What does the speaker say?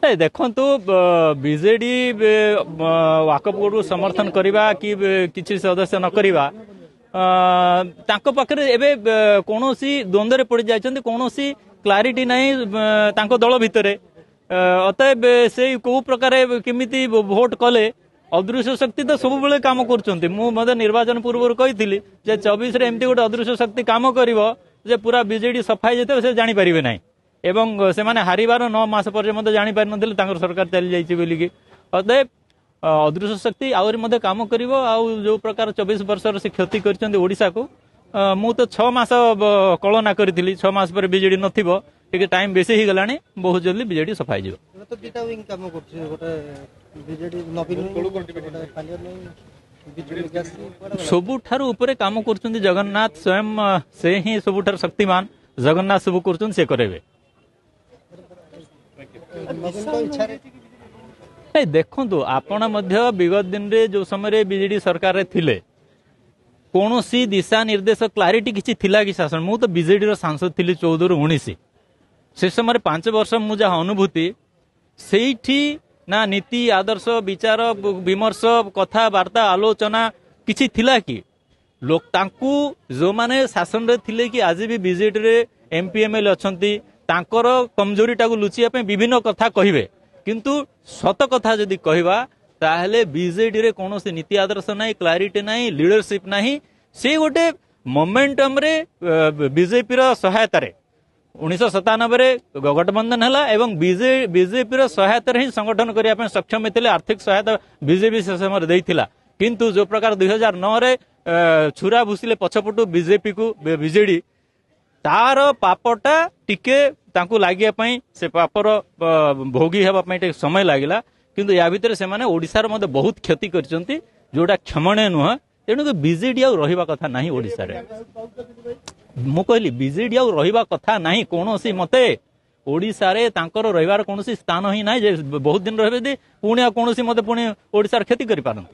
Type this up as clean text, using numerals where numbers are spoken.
नहीं देखु बीजेडी वाकफ बोर्ड को समर्थन करवा कि किसी सदस्य न करवा पाखे कौन द्वंद्व पड़ जाती कौन क्लारिटी नहीं दल भितर अतएव से कौ प्रकार केमी भोट कले अदृश्य शक्ति तो सब बेले काम कर निर्वाचन पूर्व कही 24 एमती गोटे अदृश्य शक्ति काम कर पूरा बीजेडी सफाई जाते से जापर ना एवं से माने हारिबार 9 मास पर्यंत जानी पारि नथिले तांकर सरकार चली जाइछि बोली कि अतएव अदृश्य शक्ति आउरी मध्ये काम करिवो आ जो प्रकार 24 वर्षर से क्षति करछन्ते ओडिसा को मु तो 6 मास कलना करथिली 6 मास पर बीजेडी नथिबो ठीक टाइम बेसी ही गलानी बहुत जल्दी बीजेडी सफाई जिवो तो बीटा विंग काम करछि गोटे बीजेडी नवीन पालियर सबुठारु ऊपर काम करछन्ते जगन्नाथ स्वयं से ही सबुठार शक्तिमान जगन्नाथ सब करछन से करेबे नहीं देखु आपण विगत दिन रे जो समय बीजेडी सरकार थिले कौन दिशा निर्देश क्लारिटी किसी थिला कि शासन मु तो बीजेडी रो सांसद थिली 14 रु 19 से समय 5 वर्ष मु जहा अनुभूति सेठी ना नीति आदर्श विचार विमर्श कथा वार्ता आलोचना किसी थिला कि लोक तांकू जो माने शासन रे थिले कि आज भी बीजेडी रे एमपी एमएलए अछंती तांकर कमजोरी टाकू लुचिया पे विभिन्न कथा कहिबे किंतु सत कथा जदि कहवा ताहले बीजेडी रे कोनोसी नीति आदर्श नाही क्लारिटी नाही लीडरशिप नाही से गोटे मोमेंटम रे बीजेपी रो सहायता रे 1997 रे गठबंधन हला एवं बीजेपी रो सहायता रे ही संगठन करिया पे सक्षम हेतिले आर्थिक सहायता बीजेपी से समय देइथिला किंतु जो प्रकार 2009 रे छुरा भूसिले पछपटू बीजेपी को बीजेडी तार पापटा टिके तांकू लागिया पई से पापर भोगी हेबा पई टे समय लागिला किंतु या भितर से माने ओडिसा रो मते बहुत क्षति करचंती जोटा क्षमणे नुह तेणु कि बीजेडी आ रहिबा कथा नाही ओडिसा रे मु कहली बीजेडी आ रहिबा कथा नाही कोनोसी मते ओडिसा रे तांकर रहिबार कोनोसी स्थान ही नाही जे बहुत दिन रहबे दे पुणी कोनोसी मते पुणी ओडिसा रे क्षति करि पारन